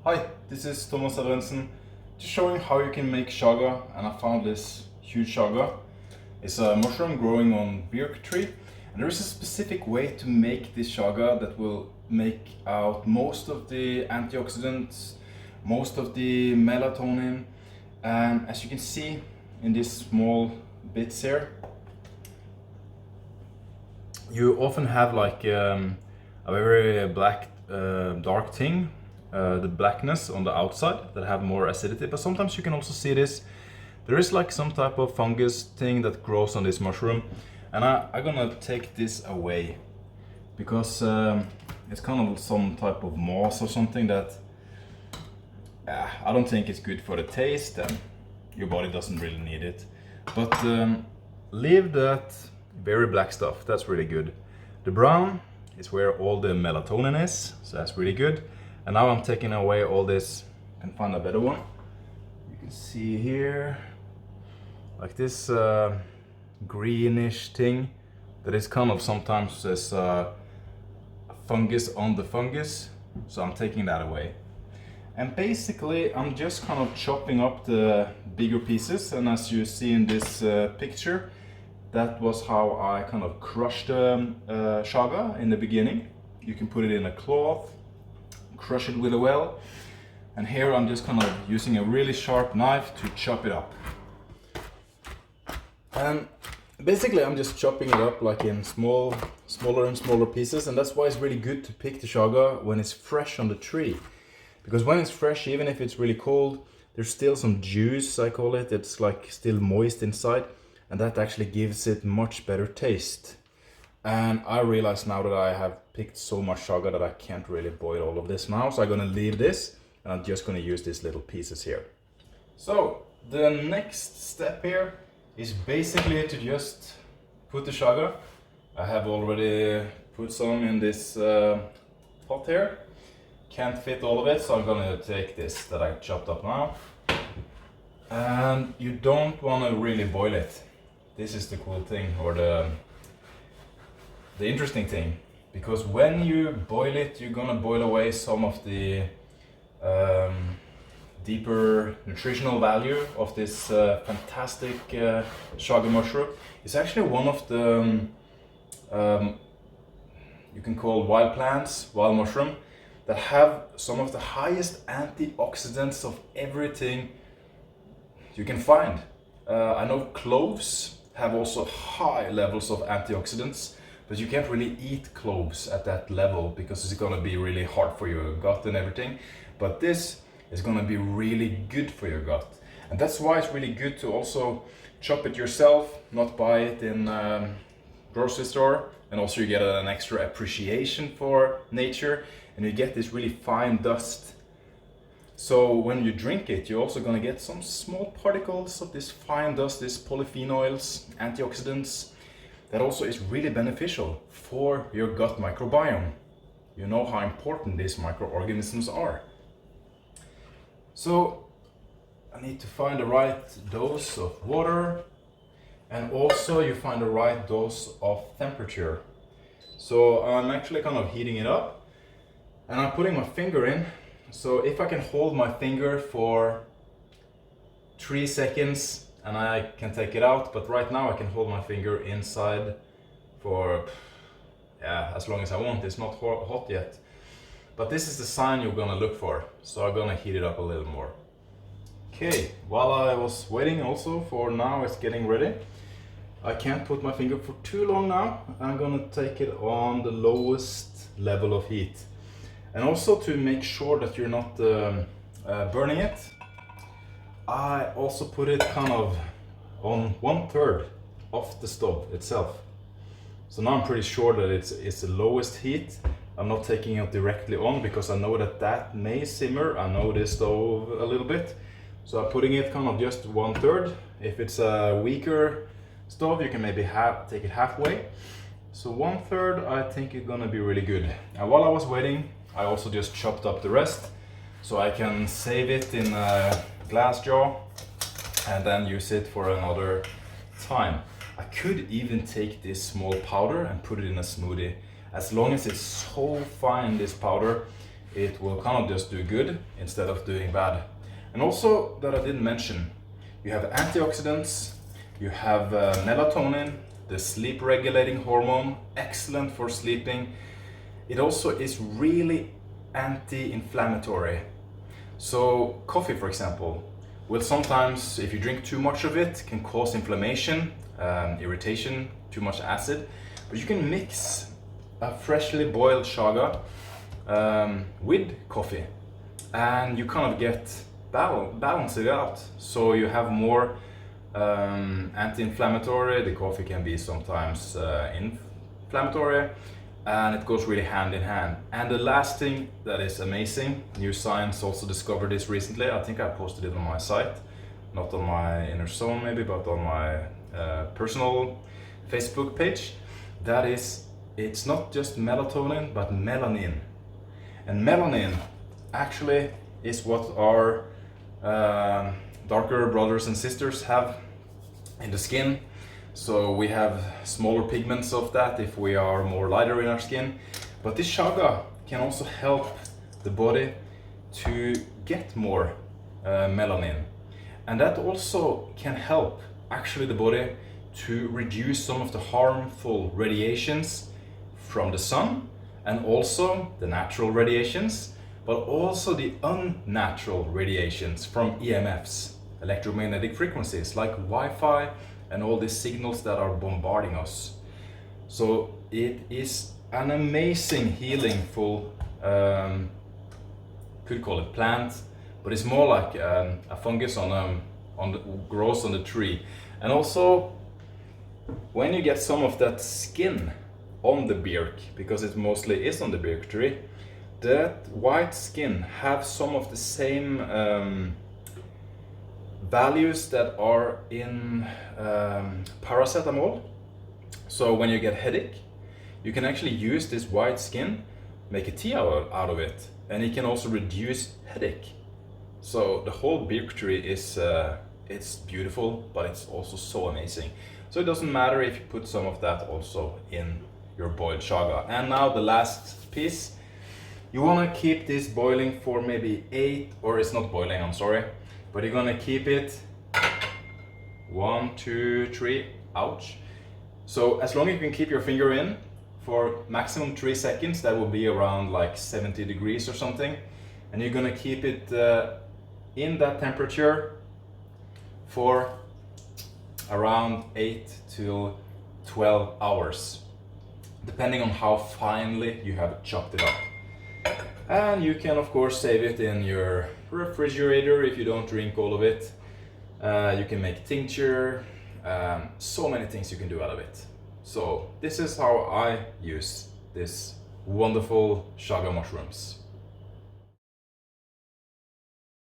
Hi, this is Thomas Adrensen, just showing how you can make chaga, and I found this huge chaga. It's a mushroom growing on birch tree, and there is a specific way to make this chaga that will make out most of the antioxidants, most of the melatonin, and as you can see in these small bits here, you often have like a very black dark thing, the blackness on the outside that have more acidity, but sometimes you can also see this. There is like some type of fungus thing that grows on this mushroom, and I'm gonna take this away because it's kind of some type of moss or something that I don't think it's good for the taste, and your body doesn't really need it. But leave that very black stuff, that's really good. The brown is where all the melatonin is, so that's really good. And now I'm taking away all this and find a better one. You can see here, like this greenish thing that is kind of sometimes as fungus on the fungus. So I'm taking that away. And basically I'm just kind of chopping up the bigger pieces, and as you see in this picture, that was how I kind of crushed chaga in the beginning. You can put it in a cloth, crush it with a well, and here I'm just kind of using a really sharp knife to chop it up. And basically I'm just chopping it up like in smaller and smaller pieces, and that's why it's really good to pick the chaga when it's fresh on the tree. Because when it's fresh, even if it's really cold, there's still some juice, I call it. It's like still moist inside, and that actually gives it much better taste. And I realize now that I have picked so much chaga that I can't really boil all of this now, so I'm gonna leave this, and I'm just gonna use these little pieces here. So the next step here is basically to just put the chaga. I have already put some in this pot here. Can't fit all of it, so I'm gonna take this that I chopped up now. And you don't want to really boil it. This is the cool thing, or the interesting thing, because when you boil it, you're gonna boil away some of the deeper nutritional value of this fantastic chaga mushroom. It's actually one of the you can call wild plants, wild mushroom, that have some of the highest antioxidants of everything you can find. I know cloves have also high levels of antioxidants, but you can't really eat cloves at that level because it's gonna be really hard for your gut and everything. But this is gonna be really good for your gut. And that's why it's really good to also chop it yourself, not buy it in grocery store. And also you get an extra appreciation for nature, and you get this really fine dust. So when you drink it, you're also gonna get some small particles of this fine dust, these polyphenols, antioxidants, that also is really beneficial for your gut microbiome. You know how important these microorganisms are. So I need to find the right dose of water, and also you find the right dose of temperature. So I'm actually kind of heating it up, and I'm putting my finger in. So if I can hold my finger for 3 seconds, and I can take it out, but right now I can hold my finger inside for as long as I want. It's not hot yet, but this is the sign you're gonna look for. So I'm gonna heat it up a little more. Okay, while I was waiting also for now it's getting ready, I can't put my finger for too long now. I'm gonna take it on the lowest level of heat. And also to make sure that you're not burning it, I also put it kind of on 1/3 of the stove itself. So now I'm pretty sure that it's the lowest heat. I'm not taking it directly on because I know that may simmer. I know this stove a little bit. So I'm putting it kind of just 1/3. If it's a weaker stove, you can maybe take it halfway. So 1/3, I think it's gonna be really good. And while I was waiting, I also just chopped up the rest so I can save it in a glass jar and then use it for another time. I could even take this small powder and put it in a smoothie. As long as it's so fine, this powder, it will kind of just do good instead of doing bad. And also that I didn't mention, you have antioxidants, you have melatonin, the sleep regulating hormone, excellent for sleeping. It also is really anti-inflammatory. So coffee, for example, will sometimes, if you drink too much of it, can cause inflammation, irritation, too much acid. But you can mix a freshly boiled chaga with coffee, and you kind of get balance it out. So you have more anti-inflammatory. The coffee can be sometimes inflammatory, and it goes really hand in hand. And the last thing that is amazing, New Science also discovered this recently. I think I posted it on my site, not on my Inner Zone maybe, but on my personal Facebook page. That is, it's not just melatonin, but melanin. And melanin actually is what our darker brothers and sisters have in the skin. So we have smaller pigments of that if we are more lighter in our skin. But this chaga can also help the body to get more melanin. And that also can help actually the body to reduce some of the harmful radiations from the sun, and also the natural radiations, but also the unnatural radiations from EMFs, electromagnetic frequencies, like Wi-Fi and all these signals that are bombarding us. So it is an amazing healingful, could call it plant, but it's more like a fungus grows on the tree. And also, when you get some of that skin on the birk, because it mostly is on the birk tree, that white skin have some of the same values that are in paracetamol. So when you get headache, you can actually use this white skin, make a tea out of it, and it can also reduce headache. So the whole birk tree is it's beautiful, but it's also so amazing. So it doesn't matter if you put some of that also in your boiled chaga. And now the last piece, you want to keep this boiling for maybe 8, or it's not boiling, I'm sorry, but you're gonna keep it 1, 2, 3, ouch. So as long as you can keep your finger in for maximum 3 seconds, that will be around like 70 degrees or something, and you're gonna keep it in that temperature for around 8 to 12 hours, depending on how finely you have chopped it up. And you can of course save it in your refrigerator if you don't drink all of it. You can make tincture, so many things you can do out of it. So this is how I use this wonderful chaga mushrooms.